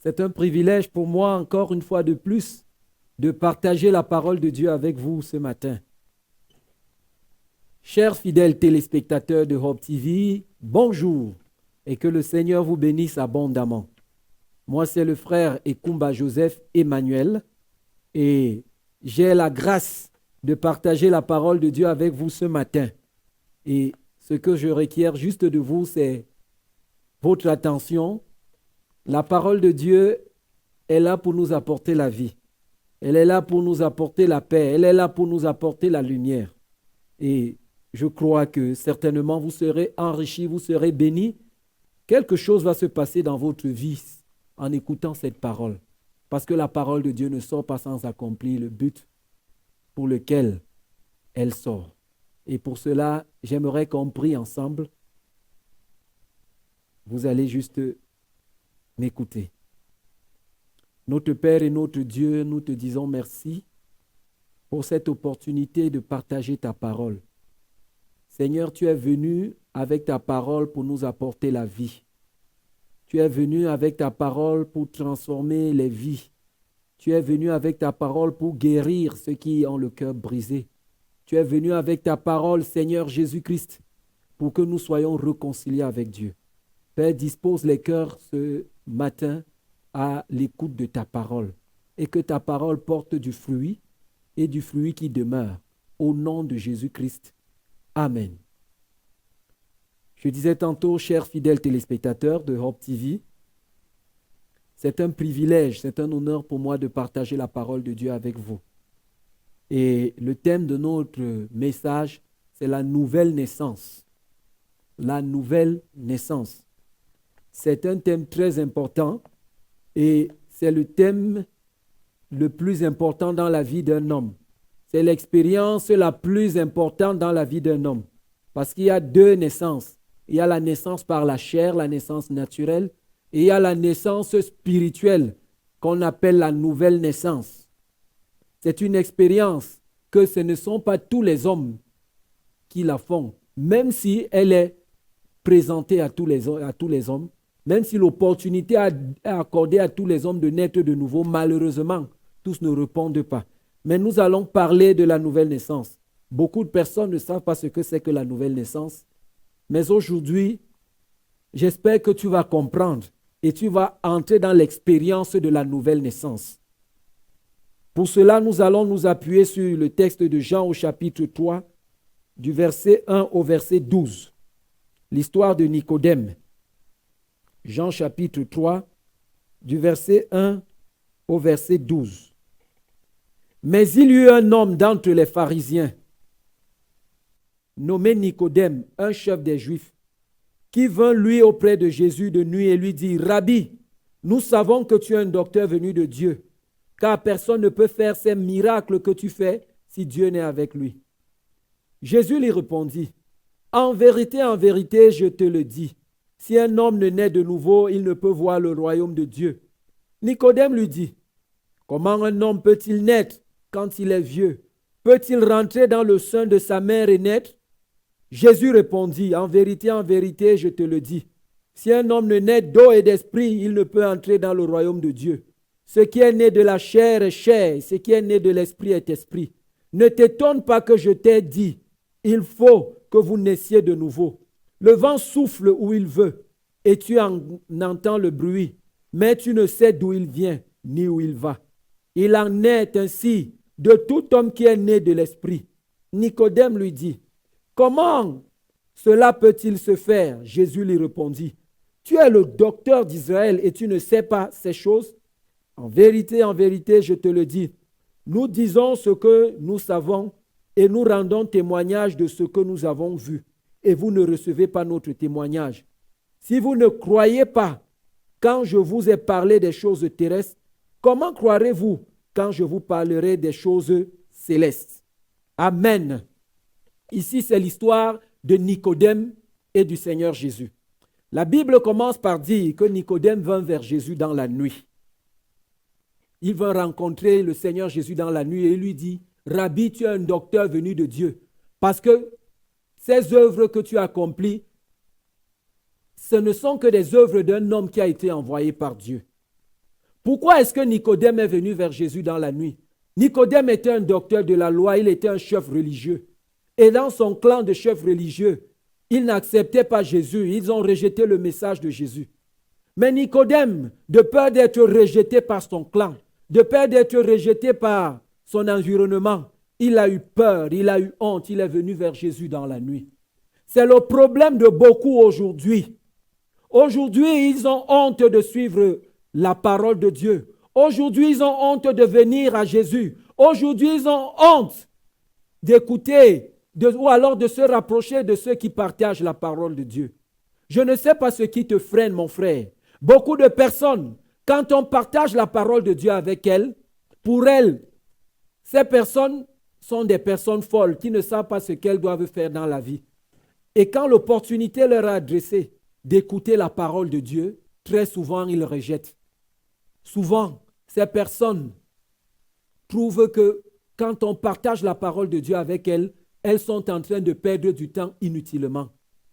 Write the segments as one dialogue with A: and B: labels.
A: C'est un privilège pour moi, encore une fois de plus, de partager la parole de Dieu avec vous ce matin. Chers fidèles téléspectateurs de Hope TV, bonjour et que le Seigneur vous bénisse abondamment. Moi, c'est le frère Ekumba Joseph Emmanuel et j'ai la grâce de partager la parole de Dieu avec vous ce matin. Et ce que je requiers juste de vous, c'est votre attention. La parole de Dieu est là pour nous apporter la vie. Elle est là pour nous apporter la paix. Elle est là pour nous apporter la lumière. Et je crois que certainement vous serez enrichis, vous serez bénis. Quelque chose va se passer dans votre vie en écoutant cette parole. Parce que la parole de Dieu ne sort pas sans accomplir le but pour lequel elle sort. Et pour cela, j'aimerais qu'on prie ensemble. Vous allez juste m'écouter. Notre Père et notre Dieu, nous te disons merci pour cette opportunité de partager ta parole. Seigneur, tu es venu avec ta parole pour nous apporter la vie. Tu es venu avec ta parole pour transformer les vies. Tu es venu avec ta parole pour guérir ceux qui ont le cœur brisé. Tu es venu avec ta parole, Seigneur Jésus-Christ, pour que nous soyons réconciliés avec Dieu. Père, dispose les cœurs ce matin à l'écoute de ta parole et que ta parole porte du fruit et du fruit qui demeure. Au nom de Jésus-Christ. Amen. Je disais tantôt, chers fidèles téléspectateurs de Hope TV, c'est un privilège, c'est un honneur pour moi de partager la parole de Dieu avec vous. Et le thème de notre message, c'est la nouvelle naissance. La nouvelle naissance. C'est un thème très important et c'est le thème le plus important dans la vie d'un homme. C'est l'expérience la plus importante dans la vie d'un homme. Parce qu'il y a deux naissances. Il y a la naissance par la chair, la naissance naturelle, et il y a la naissance spirituelle qu'on appelle la nouvelle naissance. C'est une expérience que ce ne sont pas tous les hommes qui la font, même si elle est présentée à tous les hommes, même si l'opportunité est accordée à tous les hommes de naître de nouveau, malheureusement, tous ne répondent pas. Mais nous allons parler de la nouvelle naissance. Beaucoup de personnes ne savent pas ce que c'est que la nouvelle naissance. Mais aujourd'hui, j'espère que tu vas comprendre et tu vas entrer dans l'expérience de la nouvelle naissance. Pour cela, nous allons nous appuyer sur le texte de Jean au chapitre 3, du verset 1 au verset 12. L'histoire de Nicodème. Jean chapitre 3, du verset 1 au verset 12. Mais il y eut un homme d'entre les pharisiens, nommé Nicodème, un chef des Juifs, qui vint lui auprès de Jésus de nuit et lui dit, « Rabbi, nous savons que tu es un docteur venu de Dieu, car personne ne peut faire ces miracles que tu fais si Dieu n'est avec lui. » Jésus lui répondit, « En vérité, je te le dis, si un homme ne naît de nouveau, il ne peut voir le royaume de Dieu. » Nicodème lui dit, « Comment un homme peut-il naître quand il est vieux? Peut-il rentrer dans le sein de sa mère et naître? » Jésus répondit, en vérité, je te le dis, si un homme ne naît d'eau et d'esprit, il ne peut entrer dans le royaume de Dieu. Ce qui est né de la chair est chair, ce qui est né de l'esprit est esprit. Ne t'étonne pas que je t'ai dit, il faut que vous naissiez de nouveau. Le vent souffle où il veut, et tu en entends le bruit, mais tu ne sais d'où il vient, ni où il va. Il en est ainsi de tout homme qui est né de l'esprit. Nicodème lui dit, « Comment cela peut-il se faire ?» Jésus lui répondit, « Tu es le docteur d'Israël et tu ne sais pas ces choses? En vérité, je te le dis, nous disons ce que nous savons et nous rendons témoignage de ce que nous avons vu, et vous ne recevez pas notre témoignage. Si vous ne croyez pas quand je vous ai parlé des choses terrestres, comment croirez-vous quand je vous parlerai des choses célestes? » Amen. Ici, c'est l'histoire de Nicodème et du Seigneur Jésus. La Bible commence par dire que Nicodème vint vers Jésus dans la nuit. Il vint rencontrer le Seigneur Jésus dans la nuit et il lui dit, « Rabbi, tu es un docteur venu de Dieu, parce que ces œuvres que tu accomplis, ce ne sont que des œuvres d'un homme qui a été envoyé par Dieu. » Pourquoi est-ce que Nicodème est venu vers Jésus dans la nuit? Nicodème était un docteur de la loi, il était un chef religieux. Et dans son clan de chefs religieux, ils n'acceptaient pas Jésus, ils ont rejeté le message de Jésus. Mais Nicodème, de peur d'être rejeté par son clan, de peur d'être rejeté par son environnement, il a eu peur, il a eu honte, il est venu vers Jésus dans la nuit. C'est le problème de beaucoup aujourd'hui. Aujourd'hui, ils ont honte de suivre la parole de Dieu. Aujourd'hui, ils ont honte de venir à Jésus. Aujourd'hui, ils ont honte d'écouter ou alors de se rapprocher de ceux qui partagent la parole de Dieu. Je ne sais pas ce qui te freine, mon frère. Beaucoup de personnes, quand on partage la parole de Dieu avec elles, pour elles, ces personnes sont des personnes folles qui ne savent pas ce qu'elles doivent faire dans la vie. Et quand l'opportunité leur est adressée d'écouter la parole de Dieu, très souvent, ils rejettent. Souvent, ces personnes trouvent que quand on partage la parole de Dieu avec elles, elles sont en train de perdre du temps inutilement.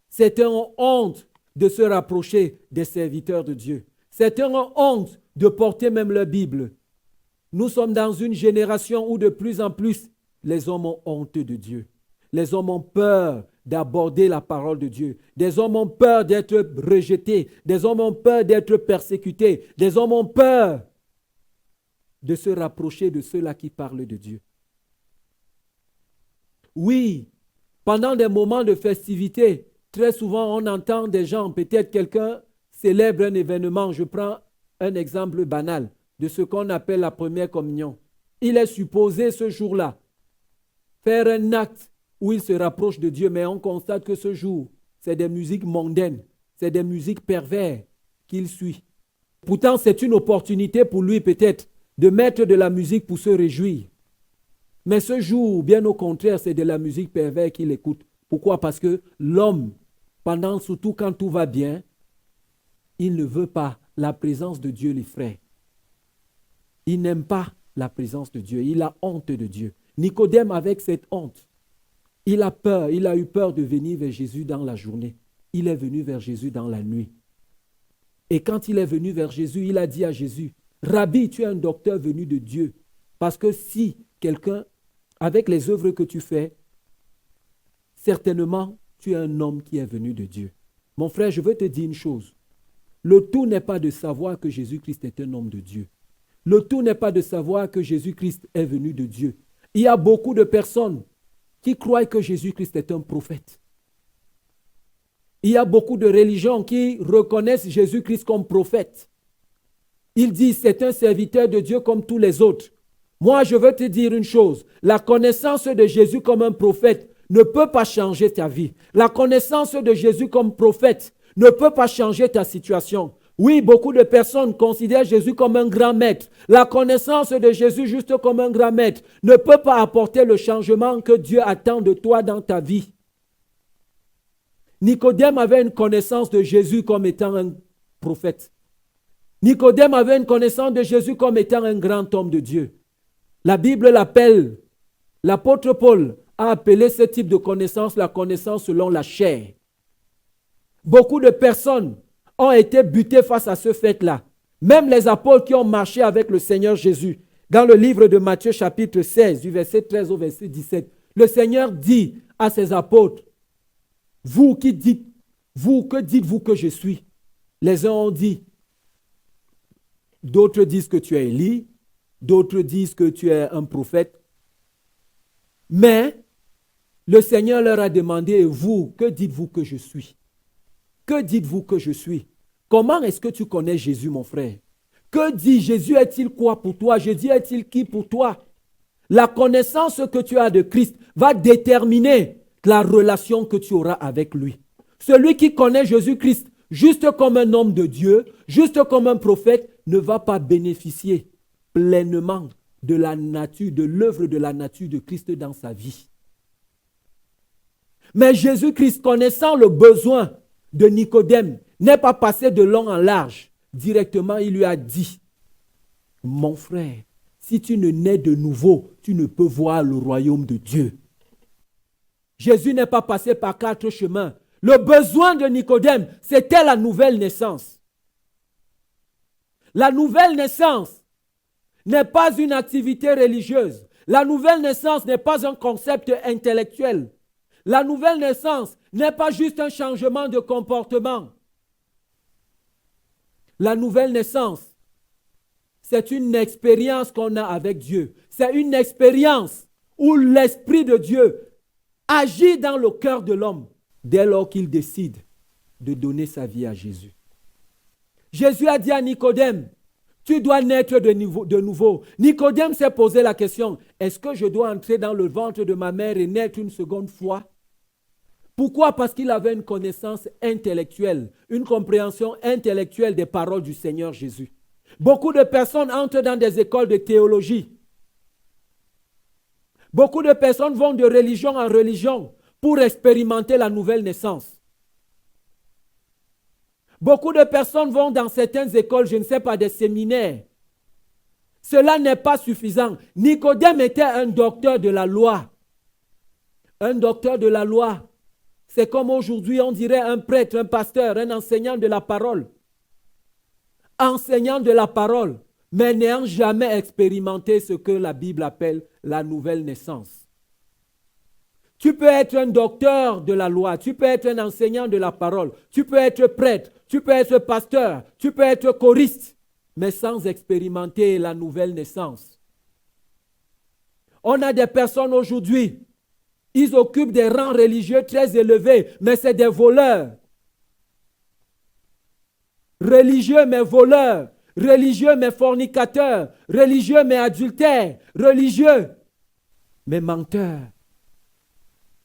A: C'est une honte de se rapprocher des serviteurs de Dieu. C'est une honte de porter même la Bible. Nous sommes dans une génération où de plus en plus, les hommes ont honte de Dieu. Les hommes ont peur d'aborder la parole de Dieu. Des hommes ont peur d'être rejetés. Des hommes ont peur d'être persécutés. Des hommes ont peur de se rapprocher de ceux-là qui parlent de Dieu. Oui, pendant des moments de festivité, très souvent on entend des gens, peut-être quelqu'un célèbre un événement. Je prends un exemple banal de ce qu'on appelle la première communion. Il est supposé ce jour-là faire un acte où il se rapproche de Dieu, mais on constate que ce jour, c'est des musiques mondaines, c'est des musiques perverses qu'il suit. Pourtant, c'est une opportunité pour lui peut-être de mettre de la musique pour se réjouir. Mais ce jour, bien au contraire, c'est de la musique perverse qu'il écoute. Pourquoi? Parce que l'homme, surtout quand tout va bien, il ne veut pas la présence de Dieu, les frères. Il n'aime pas la présence de Dieu. Il a honte de Dieu. Nicodème, avec cette honte, il a peur. Il a eu peur de venir vers Jésus dans la journée. Il est venu vers Jésus dans la nuit. Et quand il est venu vers Jésus, il a dit à Jésus, « Rabbi, tu es un docteur venu de Dieu. » Parce que si quelqu'un, avec les œuvres que tu fais, certainement, tu es un homme qui est venu de Dieu. Mon frère, je veux te dire une chose. Le tout n'est pas de savoir que Jésus-Christ est un homme de Dieu. Le tout n'est pas de savoir que Jésus-Christ est venu de Dieu. Il y a beaucoup de personnes qui croient que Jésus-Christ est un prophète. Il y a beaucoup de religions qui reconnaissent Jésus-Christ comme prophète. Ils disent c'est un serviteur de Dieu comme tous les autres. Moi, je veux te dire une chose. La connaissance de Jésus comme un prophète ne peut pas changer ta vie. La connaissance de Jésus comme prophète ne peut pas changer ta situation. Oui, beaucoup de personnes considèrent Jésus comme un grand maître. La connaissance de Jésus juste comme un grand maître ne peut pas apporter le changement que Dieu attend de toi dans ta vie. Nicodème avait une connaissance de Jésus comme étant un prophète. Nicodème avait une connaissance de Jésus comme étant un grand homme de Dieu. La Bible l'appelle, l'apôtre Paul a appelé ce type de connaissance la connaissance selon la chair. Beaucoup de personnes ont été butées face à ce fait-là. Même les apôtres qui ont marché avec le Seigneur Jésus. Dans le livre de Matthieu chapitre 16, du verset 13 au verset 17, le Seigneur dit à ses apôtres, « Vous qui dites, que dites-vous que je suis ?» Les uns ont dit, d'autres disent que tu es Élie, d'autres disent que tu es un prophète. Mais le Seigneur leur a demandé, « Et vous, que dites-vous que je suis ?» Que dites-vous que je suis? Comment est-ce que tu connais Jésus, mon frère? Que dit Jésus? Est-il quoi pour toi? Jésus est-il qui pour toi? La connaissance que tu as de Christ va déterminer la relation que tu auras avec lui. Celui qui connaît Jésus-Christ juste comme un homme de Dieu, juste comme un prophète, ne va pas bénéficier pleinement de la nature, de l'œuvre de la nature de Christ dans sa vie. Mais Jésus-Christ, connaissant le besoin de Nicodème, n'est pas passé de long en large. Directement, il lui a dit, « Mon frère, si tu ne nais de nouveau, tu ne peux voir le royaume de Dieu. » Jésus n'est pas passé par 4 chemins. Le besoin de Nicodème, c'était la nouvelle naissance. La nouvelle naissance n'est pas une activité religieuse. La nouvelle naissance n'est pas un concept intellectuel. La nouvelle naissance n'est pas juste un changement de comportement. La nouvelle naissance, c'est une expérience qu'on a avec Dieu. C'est une expérience où l'Esprit de Dieu agit dans le cœur de l'homme dès lors qu'il décide de donner sa vie à Jésus. Jésus a dit à Nicodème, tu dois naître de nouveau. Nicodème s'est posé la question, est-ce que je dois entrer dans le ventre de ma mère et naître une seconde fois? Pourquoi? Parce qu'il avait une connaissance intellectuelle, une compréhension intellectuelle des paroles du Seigneur Jésus. Beaucoup de personnes entrent dans des écoles de théologie. Beaucoup de personnes vont de religion en religion pour expérimenter la nouvelle naissance. Beaucoup de personnes vont dans certaines écoles, je ne sais pas, des séminaires. Cela n'est pas suffisant. Nicodème était un docteur de la loi. Un docteur de la loi. C'est comme aujourd'hui, on dirait un prêtre, un pasteur, un enseignant de la parole. Enseignant de la parole, mais n'ayant jamais expérimenté ce que la Bible appelle la nouvelle naissance. Tu peux être un docteur de la loi, tu peux être un enseignant de la parole, tu peux être prêtre, tu peux être pasteur, tu peux être choriste, mais sans expérimenter la nouvelle naissance. On a des personnes aujourd'hui, ils occupent des rangs religieux très élevés, mais c'est des voleurs. Religieux mais voleurs, religieux mais fornicateurs, religieux mais adultères, religieux mais menteurs.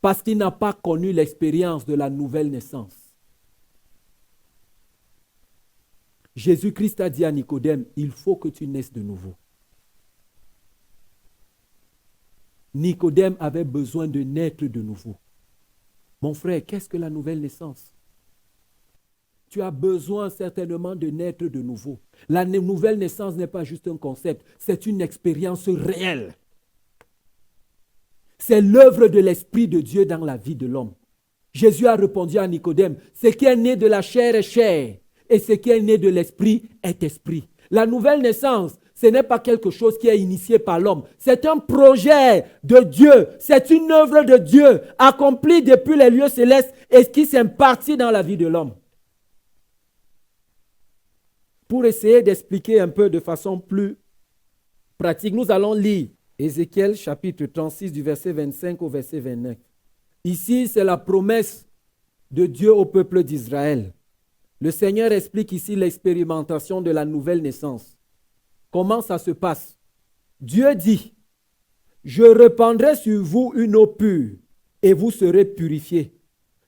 A: Parce qu'il n'a pas connu l'expérience de la nouvelle naissance. Jésus-Christ a dit à Nicodème, il faut que tu naisses de nouveau. Nicodème avait besoin de naître de nouveau. Mon frère, qu'est-ce que la nouvelle naissance? Tu as besoin certainement de naître de nouveau. La nouvelle naissance n'est pas juste un concept, c'est une expérience réelle. C'est l'œuvre de l'Esprit de Dieu dans la vie de l'homme. Jésus a répondu à Nicodème, ce qui est né de la chair est chair, et ce qui est né de l'Esprit est esprit. La nouvelle naissance, ce n'est pas quelque chose qui est initié par l'homme. C'est un projet de Dieu. C'est une œuvre de Dieu accomplie depuis les lieux célestes et qui s'impartit dans la vie de l'homme. Pour essayer d'expliquer un peu de façon plus pratique, nous allons lire Ézéchiel chapitre 36 du verset 25 au verset 29. Ici, c'est la promesse de Dieu au peuple d'Israël. Le Seigneur explique ici l'expérimentation de la nouvelle naissance. Comment ça se passe? Dieu dit, je répandrai sur vous une eau pure et vous serez purifiés.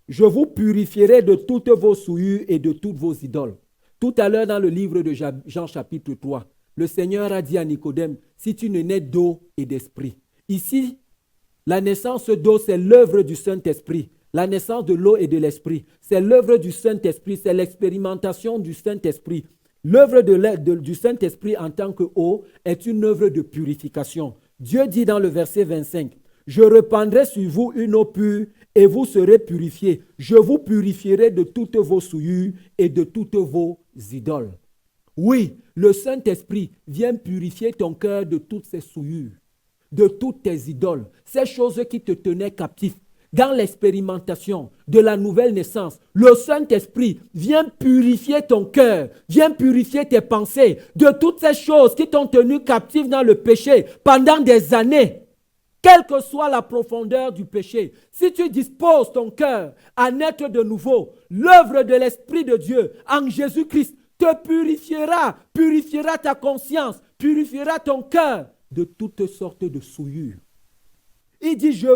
A: Je vous purifierai de toutes vos souillures et de toutes vos idoles. Tout à l'heure dans le livre de Jean chapitre 3, le Seigneur a dit à Nicodème, si tu ne nais d'eau et d'esprit. Ici, la naissance d'eau, c'est l'œuvre du Saint-Esprit. La naissance de l'eau et de l'esprit, c'est l'œuvre du Saint-Esprit, c'est l'expérimentation du Saint-Esprit. L'œuvre du Saint-Esprit en tant qu'eau est une œuvre de purification. Dieu dit dans le verset 25, « Je répandrai sur vous une eau pure et vous serez purifiés. Je vous purifierai de toutes vos souillures et de toutes vos idoles. » Oui, le Saint-Esprit vient purifier ton cœur de toutes ces souillures, de toutes tes idoles, ces choses qui te tenaient captif. Dans l'expérimentation de la nouvelle naissance, le Saint-Esprit vient purifier ton cœur, vient purifier tes pensées de toutes ces choses qui t'ont tenu captif dans le péché pendant des années. Quelle que soit la profondeur du péché, si tu disposes ton cœur à naître de nouveau, l'œuvre de l'Esprit de Dieu en Jésus-Christ te purifiera ta conscience, purifiera ton cœur de toutes sortes de souillures. Il dit, je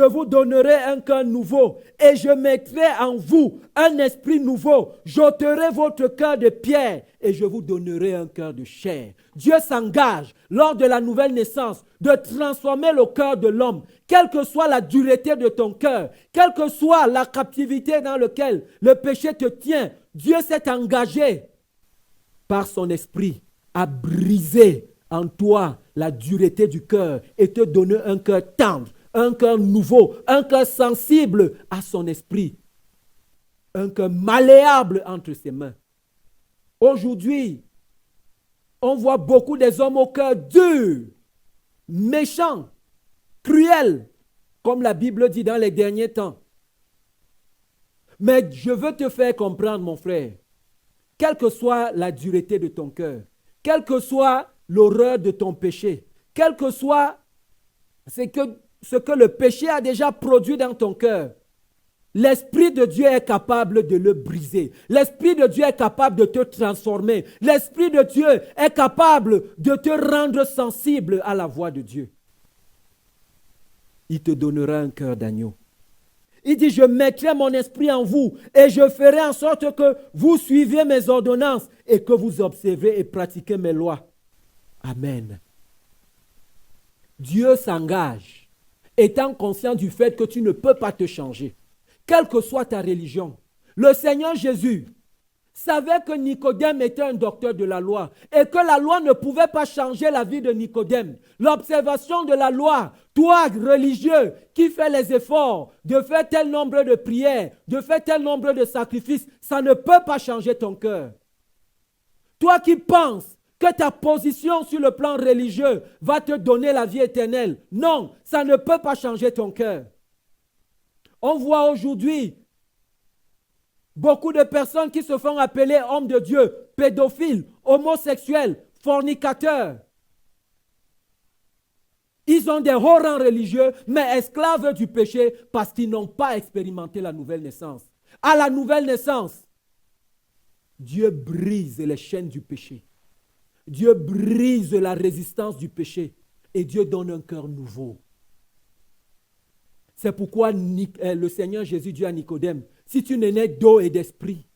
A: vous donnerai un cœur nouveau et je mettrai en vous un esprit nouveau. J'ôterai votre cœur de pierre et je vous donnerai un cœur de chair. Dieu s'engage lors de la nouvelle naissance de transformer le cœur de l'homme, quelle que soit la dureté de ton cœur, quelle que soit la captivité dans laquelle le péché te tient. Dieu s'est engagé par son esprit à briser en toi la dureté du cœur et te donner un cœur tendre, un cœur nouveau, un cœur sensible à son esprit, un cœur malléable entre ses mains. Aujourd'hui, on voit beaucoup des hommes au cœur dur, méchants, cruels, comme la Bible dit dans les derniers temps. Mais je veux te faire comprendre, mon frère, quelle que soit la dureté de ton cœur, quelle que soit l'horreur de ton péché, quel que soit ce que le péché a déjà produit dans ton cœur, l'Esprit de Dieu est capable de le briser. L'Esprit de Dieu est capable de te transformer. L'Esprit de Dieu est capable de te rendre sensible à la voix de Dieu. Il te donnera un cœur d'agneau. Il dit, je mettrai mon esprit en vous et je ferai en sorte que vous suiviez mes ordonnances et que vous observez et pratiquez mes lois. Amen. Dieu s'engage, étant conscient du fait que tu ne peux pas te changer, quelle que soit ta religion. Le Seigneur Jésus savait que Nicodème était un docteur de la loi et que la loi ne pouvait pas changer la vie de Nicodème. L'observation de la loi, toi, religieux, qui fais les efforts de faire tel nombre de prières, de faire tel nombre de sacrifices, ça ne peut pas changer ton cœur. Toi qui penses que ta position sur le plan religieux va te donner la vie éternelle, non, ça ne peut pas changer ton cœur. On voit aujourd'hui beaucoup de personnes qui se font appeler hommes de Dieu, pédophiles, homosexuels, fornicateurs. Ils ont des hauts rangs religieux, mais esclaves du péché parce qu'ils n'ont pas expérimenté la nouvelle naissance. À la nouvelle naissance, Dieu brise les chaînes du péché. Dieu brise la résistance du péché et Dieu donne un cœur nouveau. C'est pourquoi le Seigneur Jésus dit à Nicodème, si tu n'es né d'eau et d'esprit,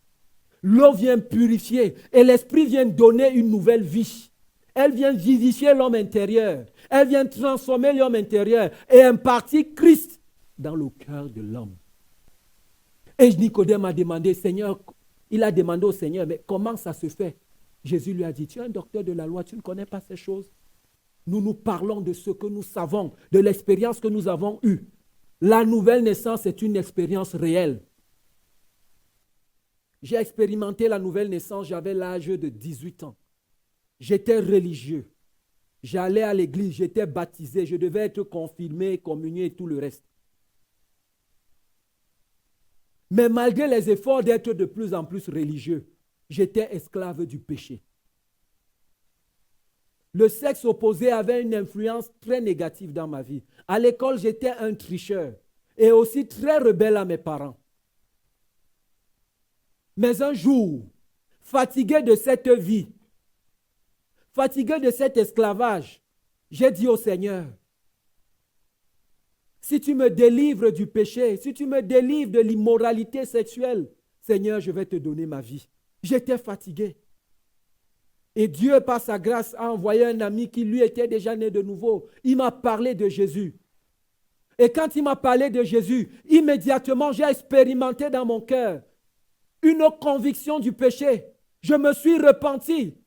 A: l'eau vient purifier et l'esprit vient donner une nouvelle vie. Elle vient vivifier l'homme intérieur. Elle vient transformer l'homme intérieur et impartir Christ dans le cœur de l'homme. Et Nicodème a demandé, Seigneur, il a demandé au Seigneur, mais comment ça se fait? Jésus lui a dit, tu es un docteur de la loi, tu ne connais pas ces choses. Nous parlons de ce que nous savons, de l'expérience que nous avons eue. La nouvelle naissance est une expérience réelle. J'ai expérimenté la nouvelle naissance, j'avais l'âge de 18 ans. J'étais religieux. J'allais à l'église, j'étais baptisé, je devais être confirmé, communié et tout le reste. Mais malgré les efforts d'être de plus en plus religieux, j'étais esclave du péché. Le sexe opposé avait une influence très négative dans ma vie. À l'école, j'étais un tricheur et aussi très rebelle à mes parents. Mais un jour, fatigué de cette vie, fatigué de cet esclavage, j'ai dit au Seigneur, si tu me délivres du péché, si tu me délivres de l'immoralité sexuelle, Seigneur, je vais te donner ma vie. J'étais fatigué. Et Dieu, par sa grâce, a envoyé un ami qui lui était déjà né de nouveau. Il m'a parlé de Jésus. Et quand il m'a parlé de Jésus, immédiatement, j'ai expérimenté dans mon cœur une conviction du péché. Je me suis repenti.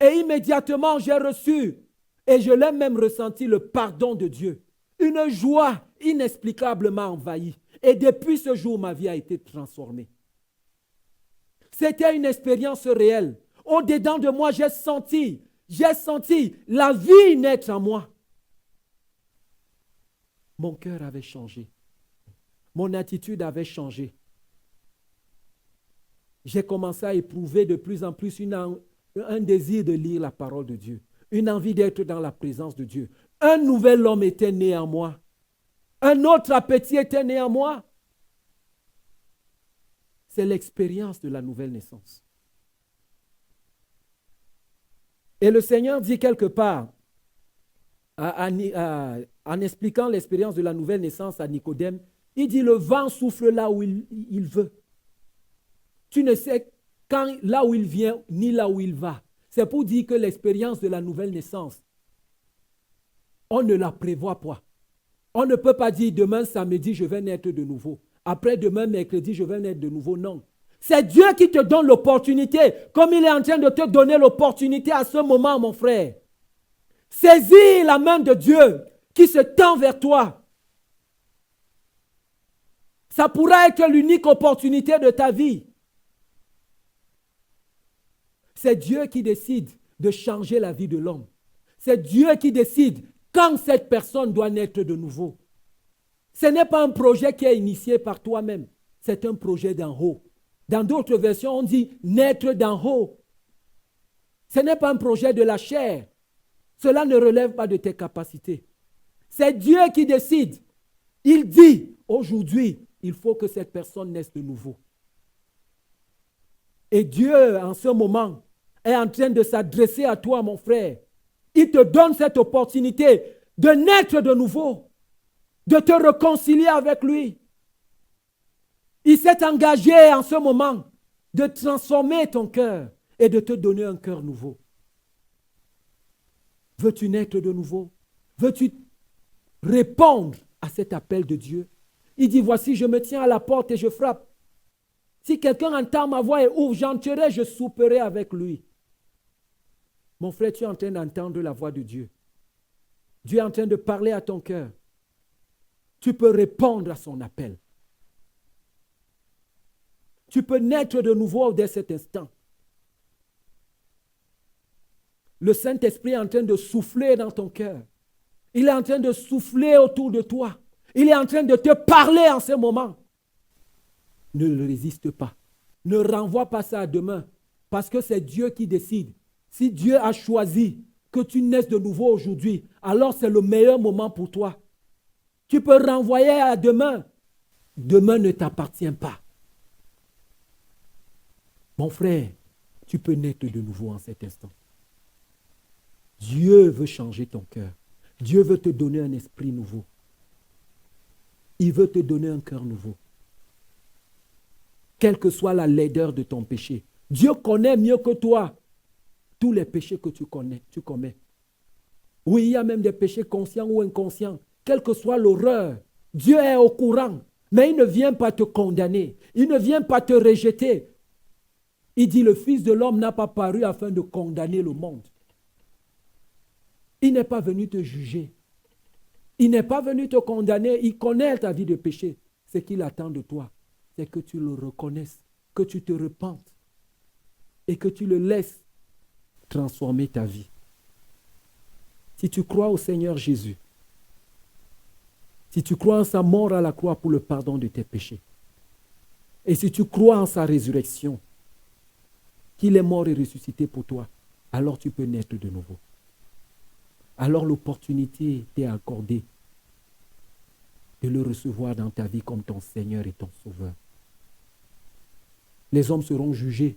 A: Et immédiatement, j'ai reçu, et je l'ai même ressenti, le pardon de Dieu. Une joie inexplicablement envahie. Et depuis ce jour, ma vie a été transformée. C'était une expérience réelle. Au-dedans de moi, j'ai senti la vie naître en moi. Mon cœur avait changé. Mon attitude avait changé. J'ai commencé à éprouver de plus en plus un désir de lire la parole de Dieu, une envie d'être dans la présence de Dieu. Un nouvel homme était né en moi. Un autre appétit était né en moi. C'est l'expérience de la nouvelle naissance. Et le Seigneur dit quelque part, en expliquant l'expérience de la nouvelle naissance à Nicodème, il dit, le vent souffle là où il veut. Tu ne sais là où il vient, ni là où il va. C'est pour dire que l'expérience de la nouvelle naissance, on ne la prévoit pas. On ne peut pas dire demain samedi, je vais naître de nouveau. Après demain mercredi, je vais naître de nouveau. Non. C'est Dieu qui te donne l'opportunité, comme il est en train de te donner l'opportunité à ce moment, mon frère. Saisis la main de Dieu qui se tend vers toi. Ça pourra être l'unique opportunité de ta vie. C'est Dieu qui décide de changer la vie de l'homme. C'est Dieu qui décide quand cette personne doit naître de nouveau. Ce n'est pas un projet qui est initié par toi-même. C'est un projet d'en haut. Dans d'autres versions, on dit naître d'en haut. Ce n'est pas un projet de la chair. Cela ne relève pas de tes capacités. C'est Dieu qui décide. Il dit, aujourd'hui, il faut que cette personne naisse de nouveau. Et Dieu, en ce moment, est en train de s'adresser à toi, mon frère. Il te donne cette opportunité de naître de nouveau, de te réconcilier avec lui. Il s'est engagé en ce moment de transformer ton cœur et de te donner un cœur nouveau. Veux-tu naître de nouveau? Veux-tu répondre à cet appel de Dieu? Il dit, voici, je me tiens à la porte et je frappe. Si quelqu'un entend ma voix et ouvre, j'entrerai, je souperai avec lui. Mon frère, tu es en train d'entendre la voix de Dieu. Dieu est en train de parler à ton cœur. Tu peux répondre à son appel. Tu peux naître de nouveau dès cet instant. Le Saint-Esprit est en train de souffler dans ton cœur. Il est en train de souffler autour de toi. Il est en train de te parler en ce moment. Ne le résiste pas. Ne renvoie pas ça à demain. Parce que c'est Dieu qui décide. Si Dieu a choisi que tu naisses de nouveau aujourd'hui, alors c'est le meilleur moment pour toi. Tu peux renvoyer à demain. Demain ne t'appartient pas. Mon frère, tu peux naître de nouveau en cet instant. Dieu veut changer ton cœur. Dieu veut te donner un esprit nouveau. Il veut te donner un cœur nouveau. Quelle que soit la laideur de ton péché, Dieu connaît mieux que toi tous les péchés que tu commets. Oui, il y a même des péchés conscients ou inconscients. Quelle que soit l'horreur, Dieu est au courant. Mais il ne vient pas te condamner. Il ne vient pas te rejeter. Il dit, le Fils de l'homme n'a pas paru afin de condamner le monde. Il n'est pas venu te juger. Il n'est pas venu te condamner. Il connaît ta vie de péché. Ce qu'il attend de toi, c'est que tu le reconnaisses, que tu te repentes et que tu le laisses transformer ta vie. Si tu crois au Seigneur Jésus, si tu crois en sa mort à la croix pour le pardon de tes péchés, et si tu crois en sa résurrection, qu'il est mort et ressuscité pour toi, alors tu peux naître de nouveau. Alors l'opportunité t'est accordée de le recevoir dans ta vie comme ton Seigneur et ton Sauveur. Les hommes seront jugés,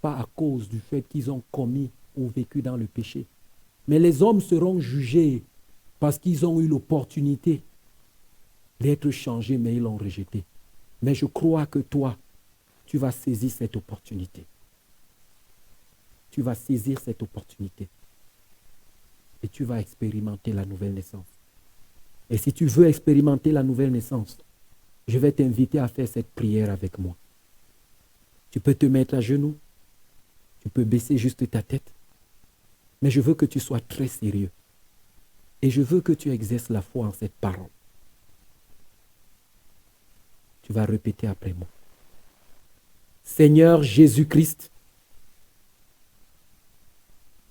A: pas à cause du fait qu'ils ont commis ou vécu dans le péché, mais les hommes seront jugés parce qu'ils ont eu l'opportunité d'être changés, mais ils l'ont rejeté. Mais je crois que toi, tu vas saisir cette opportunité. Tu vas saisir cette opportunité. Et tu vas expérimenter la nouvelle naissance. Et si tu veux expérimenter la nouvelle naissance, je vais t'inviter à faire cette prière avec moi. Tu peux te mettre à genoux. Tu peux baisser juste ta tête. Mais je veux que tu sois très sérieux. Et je veux que tu exerces la foi en cette parole. Tu vas répéter après moi. Seigneur Jésus-Christ,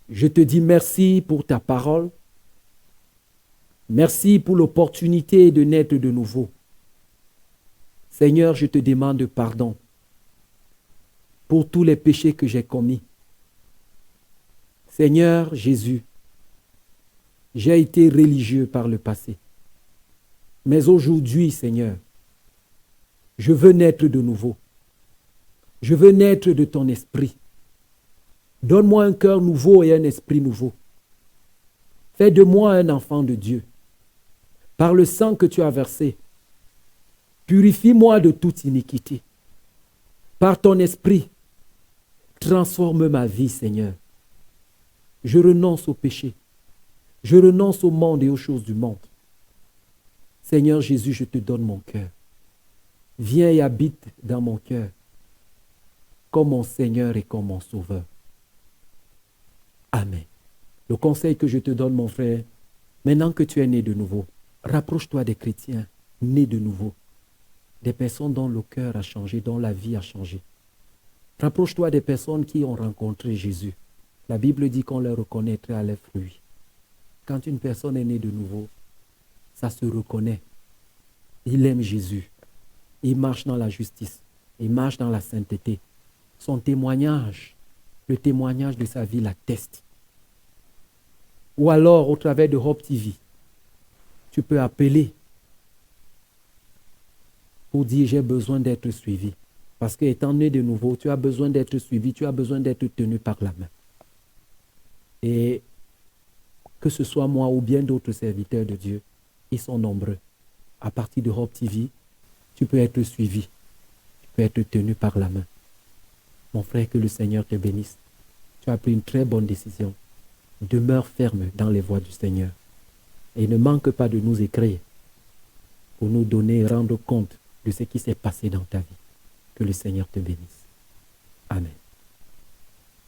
A: je te dis merci pour ta parole. Merci pour l'opportunité de naître de nouveau. Seigneur, je te demande pardon pour tous les péchés que j'ai commis. Seigneur Jésus, j'ai été religieux par le passé. Mais aujourd'hui, Seigneur, je veux naître de nouveau. Je veux naître de ton esprit. Donne-moi un cœur nouveau et un esprit nouveau. Fais de moi un enfant de Dieu. Par le sang que tu as versé, purifie-moi de toute iniquité. Par ton esprit, transforme ma vie, Seigneur. Je renonce au péché. Je renonce au monde et aux choses du monde. Seigneur Jésus, je te donne mon cœur. Viens et habite dans mon cœur, comme mon Seigneur et comme mon Sauveur. Amen. Le conseil que je te donne, mon frère, maintenant que tu es né de nouveau, rapproche-toi des chrétiens nés de nouveau, des personnes dont le cœur a changé, dont la vie a changé. Rapproche-toi des personnes qui ont rencontré Jésus. La Bible dit qu'on les reconnaîtrait à leurs fruits. Quand une personne est née de nouveau, ça se reconnaît. Il aime Jésus. Il marche dans la justice. Il marche dans la sainteté. Son témoignage, le témoignage de sa vie l'atteste. Ou alors, au travers de Hope TV, tu peux appeler pour dire j'ai besoin d'être suivi. Parce qu'étant né de nouveau, tu as besoin d'être suivi, tu as besoin d'être tenu par la main. Et que ce soit moi ou bien d'autres serviteurs de Dieu, ils sont nombreux. À partir de Hope TV, tu peux être suivi, tu peux être tenu par la main. Mon frère, que le Seigneur te bénisse. Tu as pris une très bonne décision. Demeure ferme dans les voies du Seigneur. Et ne manque pas de nous écrire pour nous donner et rendre compte de ce qui s'est passé dans ta vie. Que le Seigneur te bénisse. Amen.